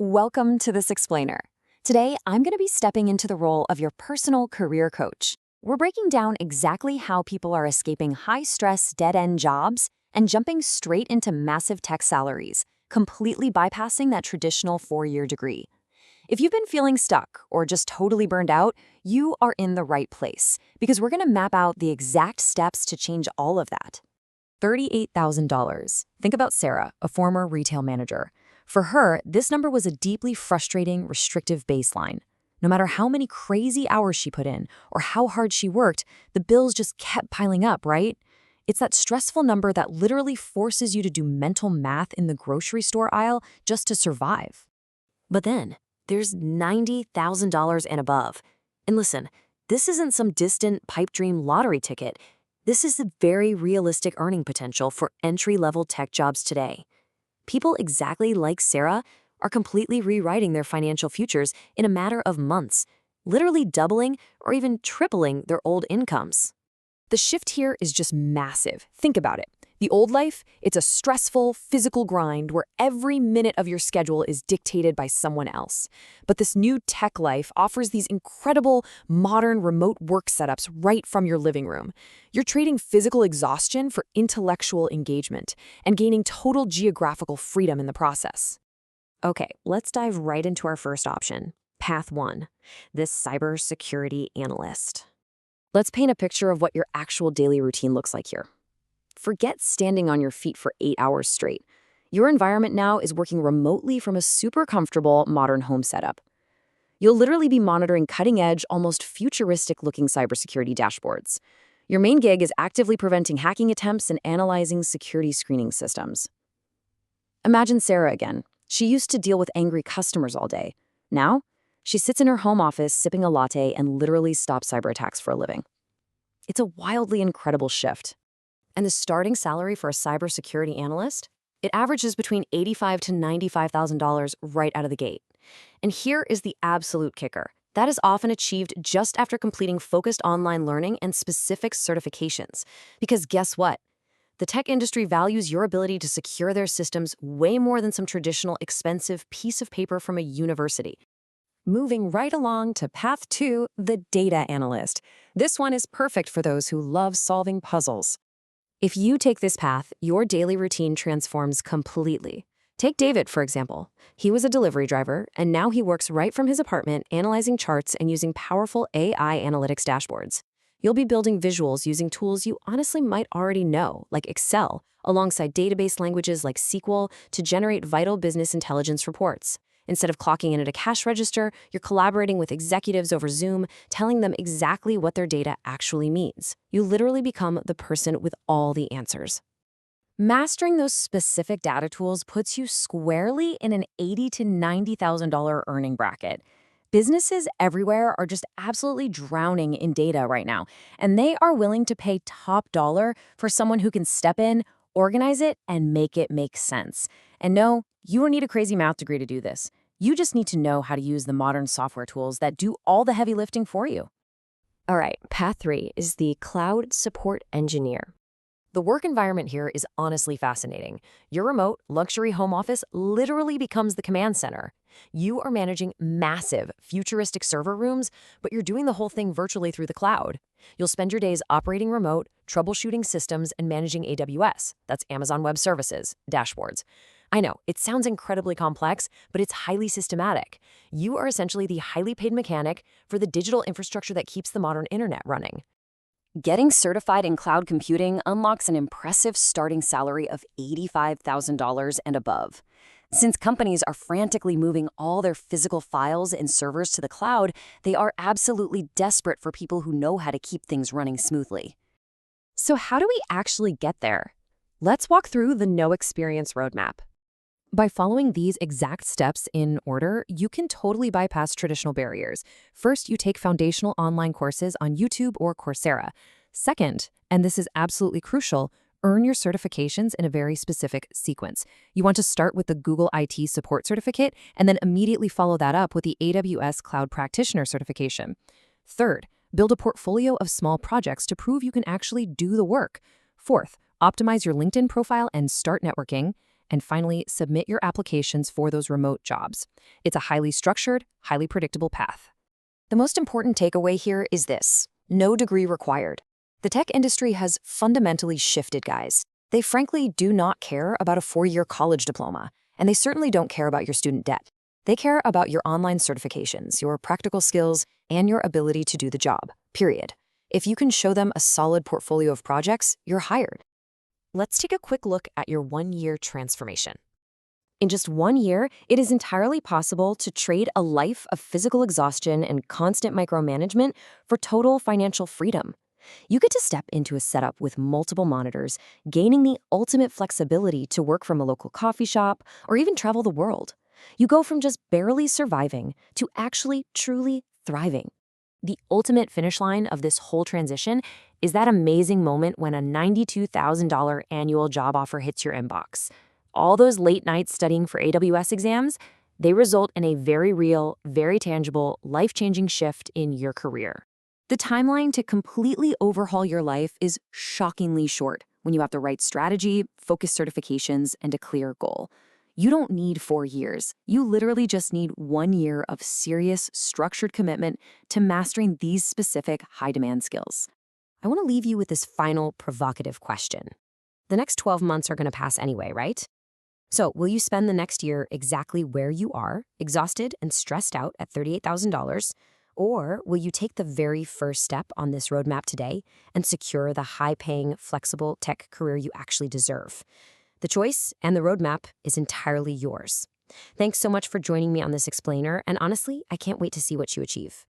Welcome to This Explainer. Today, I'm going to be stepping into the role of your personal career coach. We're breaking down exactly how people are escaping high-stress, dead-end jobs and jumping straight into massive tech salaries, completely bypassing that traditional four-year degree. If you've been feeling stuck or just totally burned out, you are in the right place, because we're going to map out the exact steps to change all of that. $38,000. Think about Sarah, a former retail manager. For her, this number was a deeply frustrating, restrictive baseline. No matter how many crazy hours she put in or how hard she worked, the bills just kept piling up, right? It's that stressful number that literally forces you to do mental math in the grocery store aisle just to survive. But then, there's $90,000 and above. And listen, this isn't some distant pipe dream lottery ticket. This is the very realistic earning potential for entry-level tech jobs today. People exactly like Sarah are completely rewriting their financial futures in a matter of months, literally doubling or even tripling their old incomes. The shift here is just massive. Think about it. The old life, it's a stressful, physical grind where every minute of your schedule is dictated by someone else. But this new tech life offers these incredible, modern remote work setups right from your living room. You're trading physical exhaustion for intellectual engagement and gaining total geographical freedom in the process. Okay, let's dive right into our first option, Path 1, this Cybersecurity Analyst. Let's paint a picture of what your actual daily routine looks like here. Forget standing on your feet for 8 hours straight. Your environment now is working remotely from a super comfortable modern home setup. You'll literally be monitoring cutting-edge, almost futuristic-looking cybersecurity dashboards. Your main gig is actively preventing hacking attempts and analyzing security screening systems. Imagine Sarah again. She used to deal with angry customers all day. Now, she sits in her home office sipping a latte and literally stops cyber attacks for a living. It's a wildly incredible shift. And the starting salary for a cybersecurity analyst? It averages between $85,000 to $95,000 right out of the gate. And here is the absolute kicker. That is often achieved just after completing focused online learning and specific certifications. Because guess what? The tech industry values your ability to secure their systems way more than some traditional expensive piece of paper from a university. Moving right along to Path 2, the Data Analyst. This one is perfect for those who love solving puzzles. If you take this path, your daily routine transforms completely. Take David, for example. He was a delivery driver, and now he works right from his apartment, analyzing charts and using powerful AI analytics dashboards. You'll be building visuals using tools you honestly might already know, like Excel, alongside database languages like SQL to generate vital business intelligence reports. Instead of clocking in at a cash register, you're collaborating with executives over Zoom, telling them exactly what their data actually means. You literally become the person with all the answers. Mastering those specific data tools puts you squarely in an $80,000 to $90,000 earning bracket. Businesses everywhere are just absolutely drowning in data right now, and they are willing to pay top dollar for someone who can step in, organize it, and make it make sense. And no, you don't need a crazy math degree to do this. You just need to know how to use the modern software tools that do all the heavy lifting for you. All right, Path 3 is the Cloud Support Engineer. The work environment here is honestly fascinating. Your remote, luxury home office literally becomes the command center. You are managing massive, futuristic server rooms, but you're doing the whole thing virtually through the cloud. You'll spend your days operating remote, troubleshooting systems, and managing AWS, that's Amazon Web Services, dashboards. I know, it sounds incredibly complex, but it's highly systematic. You are essentially the highly paid mechanic for the digital infrastructure that keeps the modern internet running. Getting certified in cloud computing unlocks an impressive starting salary of $85,000 and above. Since companies are frantically moving all their physical files and servers to the cloud, they are absolutely desperate for people who know how to keep things running smoothly. So how do we actually get there? Let's walk through the no experience roadmap. By following these exact steps in order, you can totally bypass traditional barriers. First, you take foundational online courses on YouTube or Coursera. Second, and this is absolutely crucial, earn your certifications in a very specific sequence. You want to start with the Google IT Support Certificate and then immediately follow that up with the AWS Cloud Practitioner Certification. Third, build a portfolio of small projects to prove you can actually do the work. Fourth, optimize your LinkedIn profile and start networking. And finally, submit your applications for those remote jobs. It's a highly structured, highly predictable path. The most important takeaway here is this: no degree required. The tech industry has fundamentally shifted, guys. They frankly do not care about a 4-year college diploma, and they certainly don't care about your student debt. They care about your online certifications, your practical skills, and your ability to do the job, period. If you can show them a solid portfolio of projects, you're hired. Let's take a quick look at your 1-year transformation. In just 1 year, it is entirely possible to trade a life of physical exhaustion and constant micromanagement for total financial freedom. You get to step into a setup with multiple monitors, gaining the ultimate flexibility to work from a local coffee shop or even travel the world. You go from just barely surviving to actually truly thriving. The ultimate finish line of this whole transition is that amazing moment when a $92,000 annual job offer hits your inbox. All those late nights studying for AWS exams, they result in a very real, very tangible, life-changing shift in your career. The timeline to completely overhaul your life is shockingly short when you have the right strategy, focused certifications, and a clear goal. You don't need 4 years. You literally just need 1 year of serious, structured commitment to mastering these specific high-demand skills. I want to leave you with this final provocative question. The next 12 months are going to pass anyway, right? So will you spend the next year exactly where you are, exhausted and stressed out at $38,000? Or will you take the very first step on this roadmap today and secure the high-paying, flexible tech career you actually deserve? The choice and the roadmap is entirely yours. Thanks so much for joining me on this explainer, and honestly, I can't wait to see what you achieve.